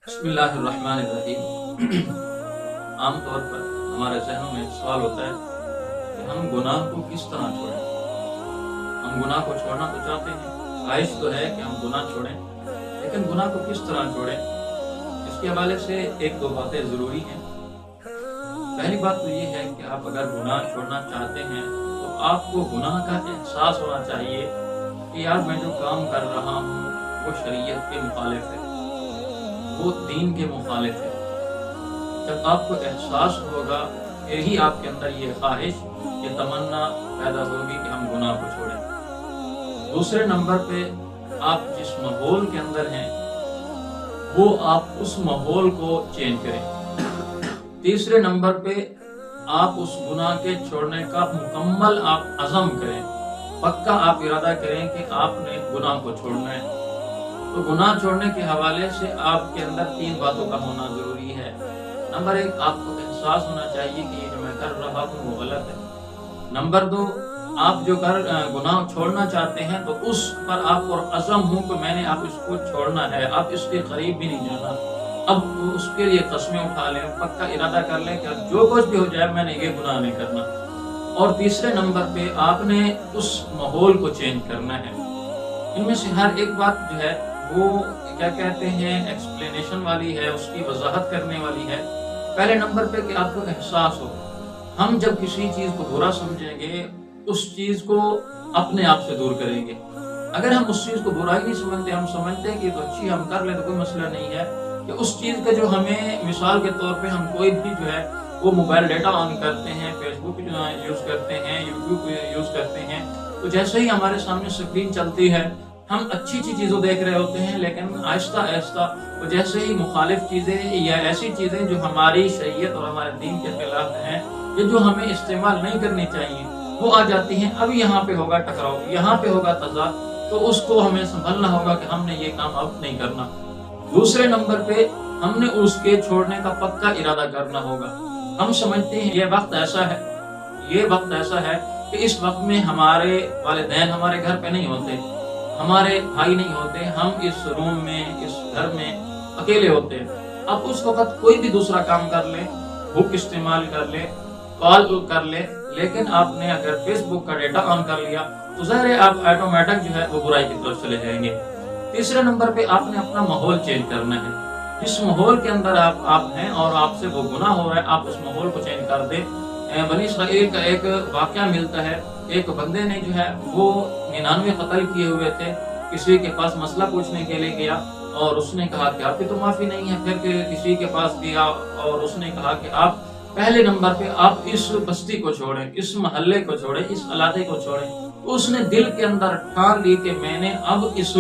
بسم اللہ الرحمن الرحیم۔ عام طور پر ہمارے ذہنوں میں سوال ہوتا ہے کہ ہم گناہ کو کس طرح چھوڑیں۔ ہم گناہ کو چھوڑنا تو چاہتے ہیں، خواہش تو ہے کہ ہم گناہ چھوڑیں، لیکن گناہ کو کس طرح چھوڑیں، اس کے حوالے سے ایک دو باتیں ضروری ہیں۔ پہلی بات تو یہ ہے کہ آپ اگر گناہ چھوڑنا چاہتے ہیں تو آپ کو گناہ کا احساس ہونا چاہیے کہ یار میں جو کام کر رہا ہوں وہ شریعت کے مخالف ہے، وہ دین کے مخالف ہے۔ جب آپ کو احساس ہوگا پھر ہی آپ کے اندر یہ خواہش، یہ تمنا پیدا ہوگی کہ ہم گناہ کو چھوڑیں۔ دوسرے نمبر پہ آپ جس ماحول کے اندر ہیں وہ آپ اس ماحول کو چینج کریں۔ تیسرے نمبر پہ آپ اس گناہ کے چھوڑنے کا مکمل آپ عزم کریں، پکا آپ ارادہ کریں کہ آپ نے گناہ کو چھوڑنا ہے۔ تو گناہ چھوڑنے کے حوالے سے آپ کے اندر تین باتوں کا ہونا ضروری ہے۔ نمبر ایک، آپ کو احساس ہونا چاہیے کہ یہ جو میں کر رہا ہوں وہ غلط ہے۔ نمبر دو، آپ جو گناہ چھوڑنا چاہتے ہیں تو اس پر آپ پر عزم ہوں کہ میں نے آپ اس کو چھوڑنا ہے، آپ اس کے قریب بھی نہیں جانا۔ اب اس کے لیے قسمیں اٹھا لیں، پکا ارادہ کر لیں کہ جو کچھ بھی ہو جائے میں نے یہ گناہ نہیں کرنا۔ اور تیسرے نمبر پہ آپ نے اس ماحول کو چینج کرنا ہے۔ ان میں سے ہر ایک بات جو ہے وہ کیا کہتے ہیں ایکسپلینیشن والی ہے، اس کی وضاحت کرنے والی ہے۔ پہلے نمبر پہ کہ آپ کو احساس ہو، ہم جب کسی چیز کو برا سمجھیں گے اس چیز کو اپنے آپ سے دور کریں گے۔ اگر ہم اس چیز کو برا ہی نہیں سمجھتے، ہم سمجھتے ہیں کہ تو اچھی ہم کر لیں تو کوئی مسئلہ نہیں ہے، کہ اس چیز کا جو ہمیں مثال کے طور پہ ہم کوئی بھی جو ہے وہ موبائل ڈیٹا آن کرتے ہیں، فیس بک یوز کرتے ہیں، یوٹیوب یوز کرتے ہیں، تو جیسے ہی ہمارے سامنے اسکرین چلتی ہے ہم اچھی اچھی چیزوں دیکھ رہے ہوتے ہیں، لیکن آہستہ آہستہ وہ جیسے ہی مخالف چیزیں یا ایسی چیزیں جو ہماری شریعت اور ہمارے دین کے خلاف ہیں، یہ جو ہمیں استعمال نہیں کرنی چاہیے، وہ آ جاتی ہیں۔ اب یہاں پہ ہوگا ٹکراؤ، یہاں پہ ہوگا تضاد، تو اس کو ہمیں سنبھلنا ہوگا کہ ہم نے یہ کام اب نہیں کرنا۔ دوسرے نمبر پہ ہم نے اس کے چھوڑنے کا پکا ارادہ کرنا ہوگا۔ ہم سمجھتے ہیں یہ وقت ایسا ہے، یہ وقت ایسا ہے کہ اس وقت میں ہمارے والدین ہمارے گھر پہ نہیں ہوتے، ہمارے بھائی نہیں ہوتے، ہم اس روم میں اس گھر میں اکیلے ہوتے ہیں۔ اب اس وقت کوئی بھی دوسرا کام کر لے، بک استعمال کر لے، کال کر لے، لیکن آپ نے اگر فیس بک کا ڈیٹا آن کر لیا تو ظاہر ہے آپ آٹومیٹک جو ہے وہ برائی کی طرف چلے جائیں گے۔ تیسرے نمبر پہ آپ نے اپنا ماحول چینج کرنا ہے۔ جس ماحول کے اندر آپ ہیں اور آپ سے وہ گناہ ہو رہا ہے، آپ اس ماحول کو چینج کر دیں۔ بنی اسرائیل کا ایک واقعہ ملتا ہے، ایک بندے نے جو ہے وہ 99 قتل کیے ہوئے تھے، کسی کے پاس مسئلہ پوچھنے کے لیے گیا اور اس نے کہا کہ آپ کی تو معافی نہیں ہے۔ پھر کسی کے پاس گیا اور اس نے کہا کہ آپ پہلے نمبر پہ آپ اس بستی کو چھوڑیں، اس محلے کو چھوڑیں، اس علاقے کو چھوڑیں۔ اس نے دل کے اندر ٹھان لی کہ میں نے اب اس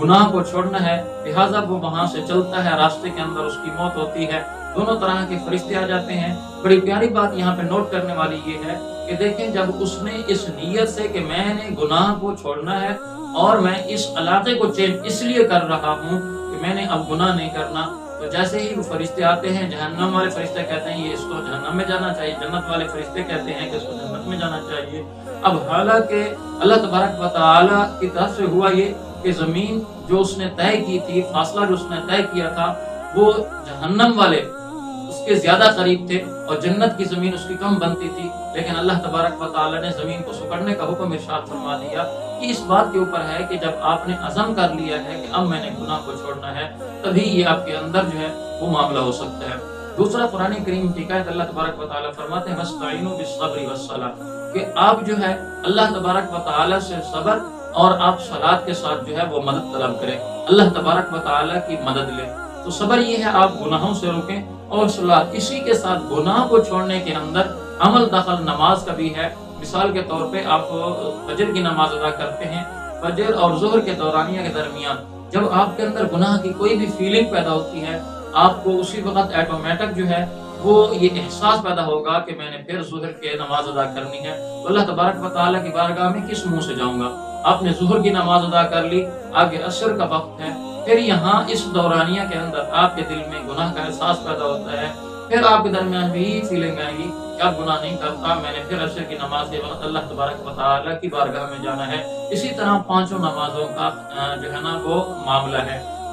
گناہ کو چھوڑنا ہے، لہٰذا وہ وہاں سے چلتا ہے، راستے کے اندر اس کی موت ہوتی ہے، دونوں طرح کے فرشتے آ جاتے ہیں۔ بڑی پیاری بات یہاں پہ نوٹ کرنے والی یہ ہے کہ دیکھیں جب اس نے اس نیت سے کہ میں نے گناہ کو چھوڑنا ہے اور میں اس علاقے کو چینج اس لیے کر رہا ہوں کہ میں نے اب گناہ نہیں کرنا، تو جیسے ہی وہ فرشتے آتے ہیں، جہنم والے فرشتے کہتے ہیں یہ اس کو جہنم میں جانا چاہیے، جنت والے فرشتے کہتے ہیں کہ اس کو جنت میں جانا چاہیے۔ اب حالانکہ اللہ تبارک و تعالی کی طرف سے ہوا یہ کہ زمین جو اس نے طے کی تھی، فاصلہ جو اس نے طے کیا تھا، وہ جہنم والے اس کے زیادہ قریب تھے اور جنت کی زمین اس کی کم بنتی تھی، لیکن اللہ تبارک و تعالی نے زمین کو سکڑنے کا حکم ارشاد فرما دیا کہ اس بات کے اوپر ہے کہ جب آپ نے عزم کر لیا ہے کہ اب میں نے گناہ کو چھوڑنا ہے، تبھی یہ آپ کے اندر جو ہے وہ معاملہ ہو سکتا ہے۔ دوسرا قرآن کریم کی آیت اللہ تبارک و تعالی فرماتے ہیں وَاسْتَعِينُوا بِالصَّبْرِ وَالصَّلَاةِ، کہ آپ جو ہے اللہ تبارک و تعالی سے صبر اور آپ صلاۃ کے ساتھ جو ہے وہ مدد طلب کریں، اللہ تبارک و تعالی کی مدد لیں۔ تو صبر یہ ہے آپ گناہوں سے روکیں، اور صلاۃ اسی کے ساتھ گناہ کو چھوڑنے کے اندر عمل دخل نماز کا بھی ہے۔ مثال کے طور پہ آپ فجر کی نماز ادا کرتے ہیں، فجر اور ظہر کے دورانیہ کے درمیان جب آپ کے اندر گناہ کی کوئی بھی فیلنگ پیدا ہوتی ہے، آپ کو اسی وقت آٹومیٹک جو ہے وہ یہ احساس پیدا ہوگا کہ میں نے پھر ظہر کی نماز ادا کرنی ہے، تو اللہ تبارک و تعالیٰ کی بارگاہ میں کس منہ سے جاؤں گا؟ آپ نے ظہر کی نماز ادا کر لی، آگے عصر کا وقت ہے، پھر یہاں اس دورانیہ کے اندر آپ کے دل میں گناہ کا احساس پیدا ہوتا ہے، پھر آپ کے درمیان بھی فیلنگ آئے گی کہ اب گناہ نہیں کرتا، میں نے پھر عصر کی نماز کے وقت اللہ تبارک و تعالیٰ کی بارگاہ میں جانا ہے۔ اسی طرح پانچوں نمازوں کا جو ہے نا وہ معاملہ ہے۔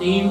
3